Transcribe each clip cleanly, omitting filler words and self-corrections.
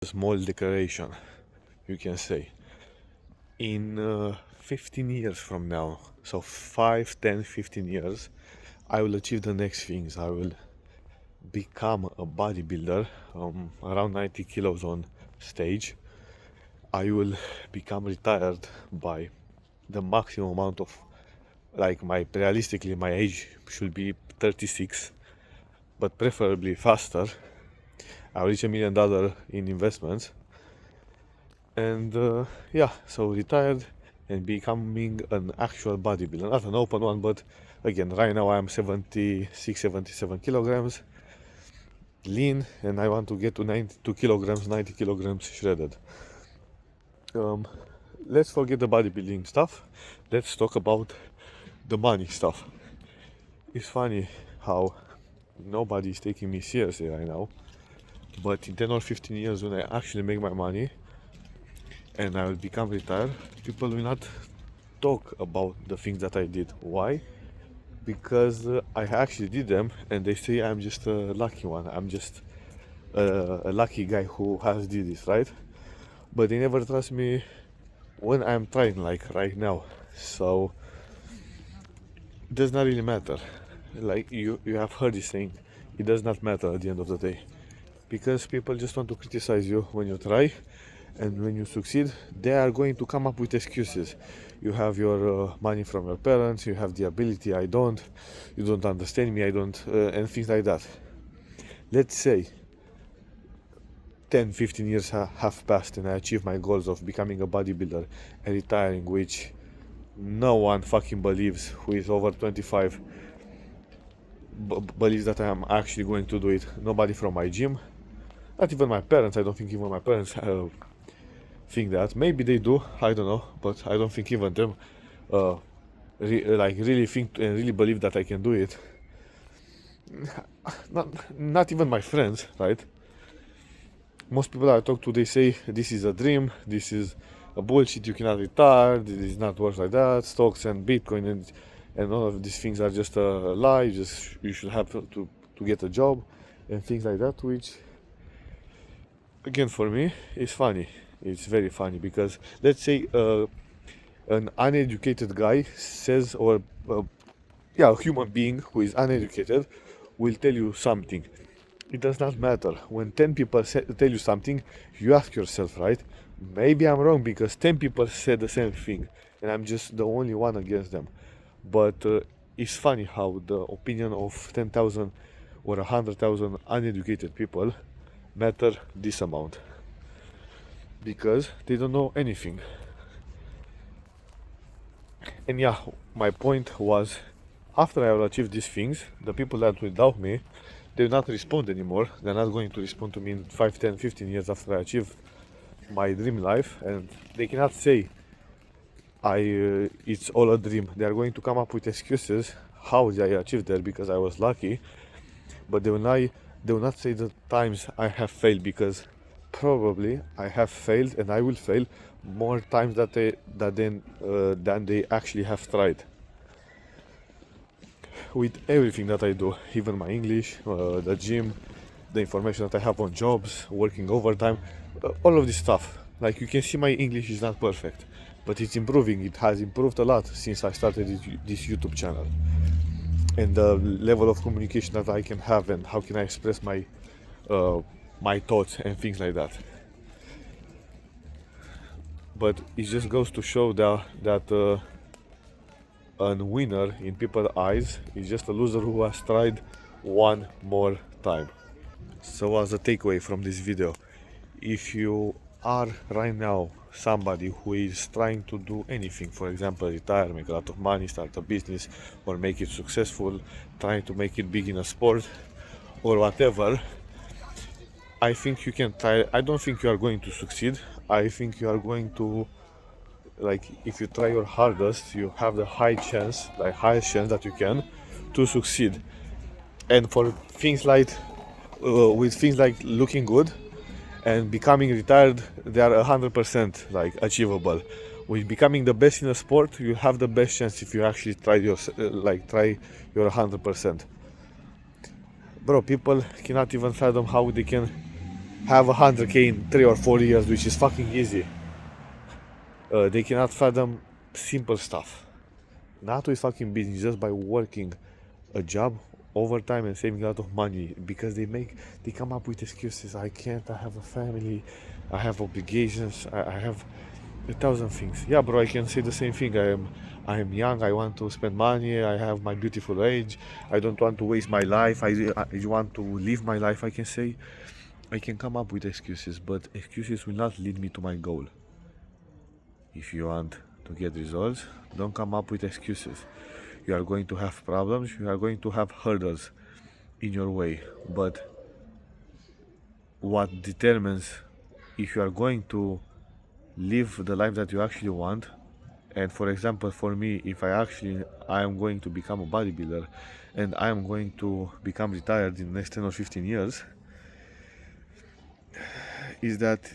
small declaration, you can say. In 15 years from now, so 5, 10, 15 years, I will achieve the next things. I will become a bodybuilder, around 90 kilos on stage. I will become retired by the maximum amount of, like, realistically my age should be 36, but preferably faster. I'll reach $1 million in investments, and yeah, so retired and becoming an actual bodybuilder, not an open one, but again, right now I'm 76, 77 kilograms lean, and I want to get to 92 kilograms, 90 kilograms shredded. Let's forget the bodybuilding stuff. Let's talk about the money stuff. It's funny how nobody is taking me seriously right now, but in 10 or 15 years, when I actually make my money and I will become retired, people will not talk about the things that I did. Why? Because I actually did them, and they say I'm just a lucky one. I'm just a lucky guy who has did this, right? But they never trust me when I'm trying, like right now. So it does not really matter. Like you have heard this saying, it does not matter at the end of the day, because people just want to criticize you when you try, and when you succeed, they are going to come up with excuses. You have your money from your parents, you have the ability, I don't, you don't understand me, I don't, and things like that. Let's say 10, 15 years have passed and I achieve my goals of becoming a bodybuilder and retiring, which no one fucking believes who is over 25 believes that I am actually going to do it. Nobody from my gym, not even my parents. I don't think even my parents think that. Maybe they do, I don't know, but I don't think even them really think and really believe that I can do it. Not even my friends, right? Most people I talk to, they say this is a dream, this is a bullshit, you cannot retire, this is not works like that, stocks and Bitcoin and all of these things are just a lie, you should have to get a job and things like that, which again for me is funny. It's very funny, because let's say an uneducated guy says, or a human being who is uneducated will tell you something. It does not matter. When 10 people tell you something, you ask yourself, right? Maybe I'm wrong, because 10 people said the same thing and I'm just the only one against them. But it's funny how the opinion of 10,000 or 100,000 uneducated people matter this amount, because they don't know anything. And yeah, my point was, after I will achieve these things, the people that will doubt me, they will not respond anymore. They're not going to respond to me in 5, 10, 15 years after I achieve my dream life, and they cannot say it's all a dream. They are going to come up with excuses how did I achieve that, because I was lucky, but they will not say the times I have failed, because probably I have failed and I will fail more times than they actually have tried. With everything that I do, even my English, the gym, the information that I have on jobs, working overtime, all of this stuff. Like, you can see my English is not perfect, but it's improving. It has improved a lot since I started this YouTube channel. And the level of communication that I can have, and how can I express my thoughts and things like that. But it just goes to show that a winner in people's eyes is just a loser who has tried one more time. So as a takeaway from this video, if you are right now somebody who is trying to do anything, for example, retire, make a lot of money, start a business, or make it successful, trying to make it big in a sport or whatever, I think you can try. I don't think you are going to succeed. I think you are going to, like, if you try your hardest, you have the highest chance that you can to succeed. And for things like with things like looking good and becoming retired, they are 100% like achievable. With becoming the best in a sport, you have the best chance if you actually try your 100%. Bro, people cannot even fathom how they can have 100k in 3 or 4 years, which is fucking easy. They cannot fathom simple stuff. Not with fucking business, just by working a job overtime and saving a lot of money, because they come up with excuses. I can't, I have a family, I have obligations, I have a thousand things. Yeah, bro, I can say the same thing. I am young, I want to spend money, I have my beautiful age, I don't want to waste my life, I want to live my life. I can say, I can come up with excuses, but excuses will not lead me to my goal. If you want to get results, don't come up with excuses. You are going to have problems, you are going to have hurdles in your way, but what determines if you are going to live the life that you actually want, and for example, for me, if I am going to become a bodybuilder and I am going to become retired in the next 10 or 15 years, is that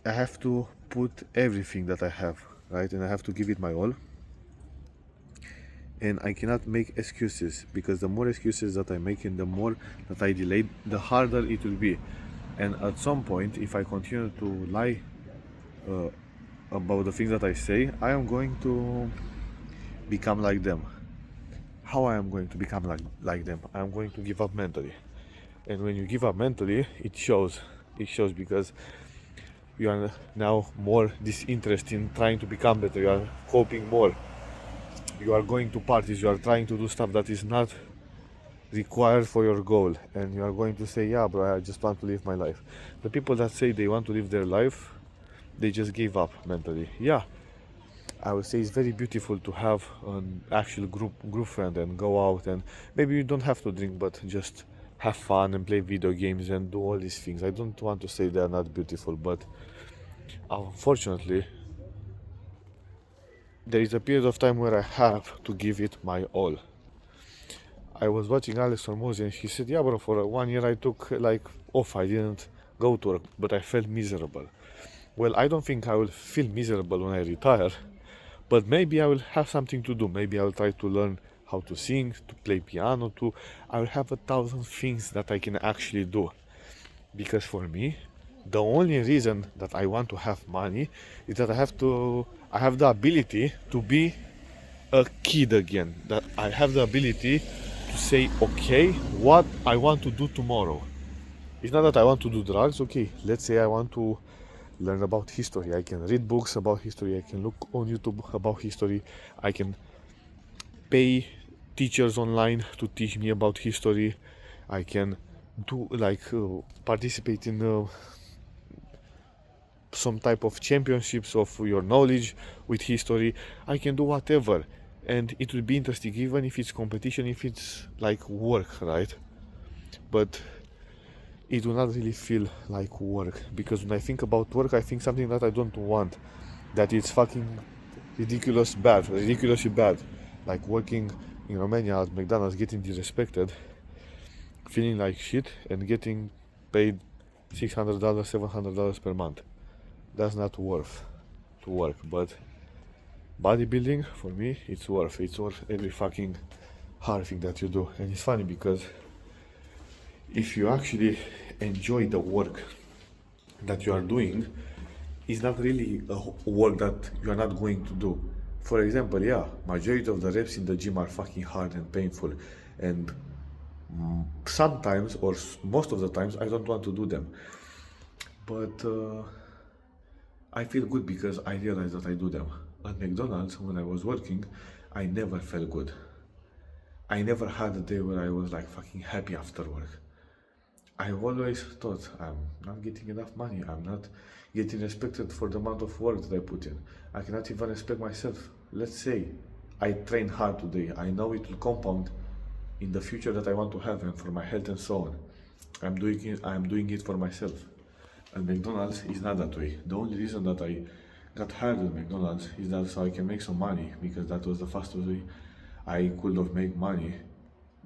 I have to put everything that I have, right? And I have to give it my all. And I cannot make excuses, because the more excuses that I make and the more that I delay, the harder it will be. And at some point, if I continue to lie about the things that I say, I am going to become like them. How I am going to become like them? I am going to give up mentally. And when you give up mentally, it shows. It shows because you are now more disinterested in trying to become better. You are coping more. You are going to parties. You are trying to do stuff that is not required for your goal. And you are going to say, yeah, bro, I just want to live my life. The people that say they want to live their life, they just gave up mentally. Yeah, I would say it's very beautiful to have an actual group friend and go out, and maybe you don't have to drink, but just have fun and play video games and do all these things. I don't want to say they are not beautiful, but unfortunately there is a period of time where I have to give it my all. I was watching Alex Hormozy and he said, yeah, bro, for 1 year I took like off. I didn't go to work, but I felt miserable. Well, I don't think I will feel miserable when I retire, but maybe I will have something to do. Maybe I will try to learn how to sing, to play piano, I will have 1,000 things that I can actually do. Because for me, the only reason that I want to have money is that I have the ability to be a kid again. That I have the ability to say, okay, what I want to do tomorrow. It's not that I want to do drugs. Okay, let's say I want to learn about history. I can read books about history. I can look on YouTube about history. I can pay teachers online to teach me about history. I can do participate in some type of championships of your knowledge with history. I can do whatever, and it will be interesting, even if it's competition, if it's like work, right? But it will not really feel like work, because when I think about work, I think something that I don't want, that it's fucking ridiculously bad, like working in Romania at McDonald's, getting disrespected, feeling like shit, and getting paid $600, $700 per month. That's not worth to work. But bodybuilding, for me, it's worth every fucking hard thing that you do. And it's funny because if you actually enjoy the work that you are doing, it's not really a work that you are not going to do. For example, yeah, majority of the reps in the gym are fucking hard and painful, and sometimes, or most of the times, I don't want to do them. But I feel good because I realize that I do them. At McDonald's, when I was working, I never felt good. I never had a day where I was like fucking happy after work. I always thought, I'm not getting enough money, I'm not getting respected for the amount of work that I put in. I cannot even respect myself. Let's say I train hard today, I know it will compound in the future that I want to have and for my health and so on. I'm doing it for myself. And McDonald's is not that way. The only reason that I got hired at McDonald's is that so I can make some money, because that was the fastest way I could have made money,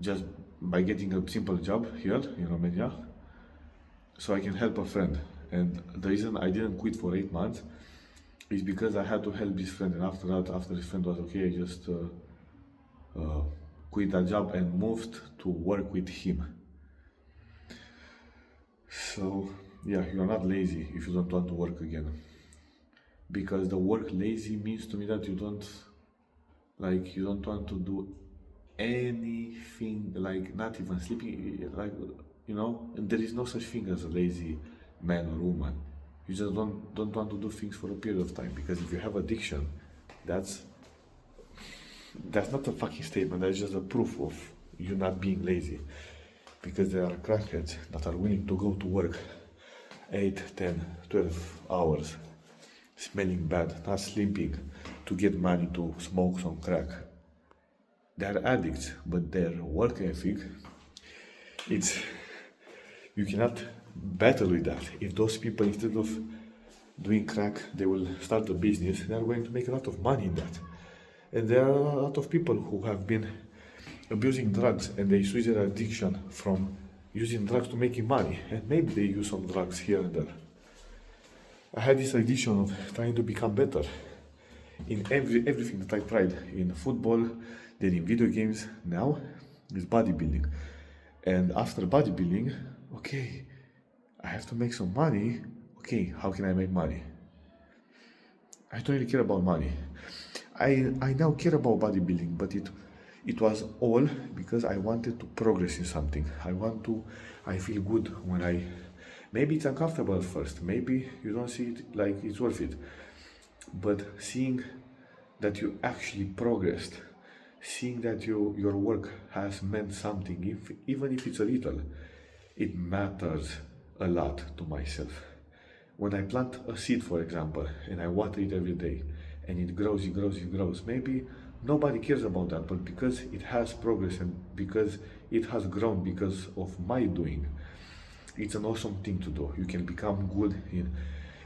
just by getting a simple job here in Romania, so I can help a friend. And the reason I didn't quit for 8 months is because I had to help this friend, and after that, after this friend was okay, I just quit that job and moved to work with him. So yeah, you're not lazy if you don't want to work again. Because the work lazy means to me that you don't want to do anything, like not even sleeping, like, and there is no such thing as a lazy man or woman. You just don't want to do things for a period of time, because if you have addiction, that's not a fucking statement, that's just a proof of you not being lazy. Because there are crackheads that are willing to go to work 8, 10, 12 hours, smelling bad, not sleeping, to get money to smoke some crack. They are addicts, but their work ethic, you cannot battle with that. If those people, instead of doing crack, they will start a business, they are going to make a lot of money in that. And there are a lot of people who have been abusing drugs, and they switch their addiction from using drugs to making money. And maybe they use some drugs here and there. I had this addiction of trying to become better in everything that I tried, in football, then in video games. Now is bodybuilding. And after bodybuilding, okay, I have to make some money. Okay, how can I make money? I don't really care about money. I now care about bodybuilding, but it was all because I wanted to progress in something. I feel good when maybe it's uncomfortable at first, maybe you don't see it like it's worth it, but seeing that you actually progressed, seeing that your work has meant something, even if it's a little, it matters a lot to myself. When I plant a seed, for example, and I water it every day, and it grows, maybe nobody cares about that, but because it has progress and because it has grown because of my doing, it's an awesome thing to do. You can become good in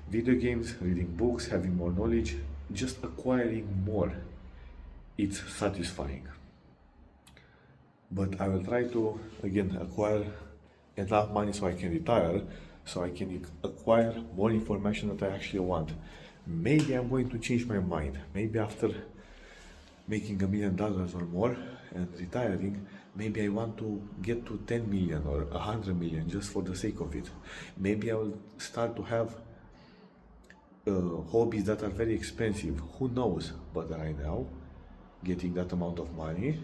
video games, reading books, having more knowledge, just acquiring more. It's satisfying. But I will try to, again, acquire enough money so I can retire, so I can acquire more information that I actually want. Maybe I'm going to change my mind. Maybe after making $1 million or more and retiring, maybe I want to get to 10 million or 100 million just for the sake of it. Maybe I will start to have hobbies that are very expensive. Who knows? But right now, getting that amount of money,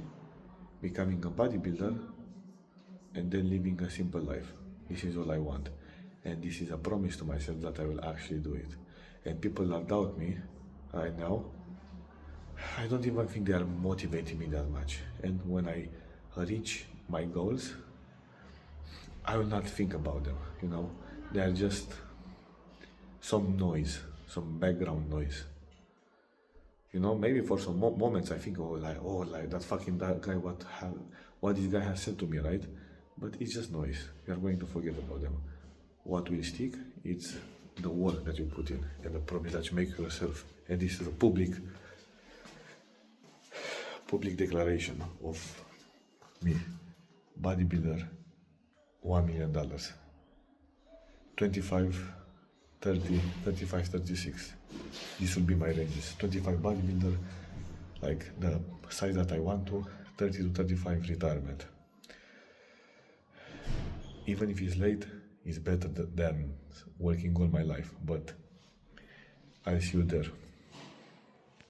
becoming a bodybuilder, and then living a simple life. This is all I want. And this is a promise to myself that I will actually do it. And people that doubt me right now, I don't even think they are motivating me that much. And when I reach my goals, I will not think about them, They are just some noise, some background noise. Maybe for some moments I think, like that guy, what this guy has said to me, right? But it's just noise. You are going to forget about them. What will stick? It's the work that you put in and the promise that you make yourself. And this is a public declaration of me, bodybuilder, $1 million, 25, 30, 35, 36. This will be my ranges. 25 bodybuilder, like the size that I want to, 30 to 35 retirement. Even if it's late, it's better than working all my life, but I'll see you there.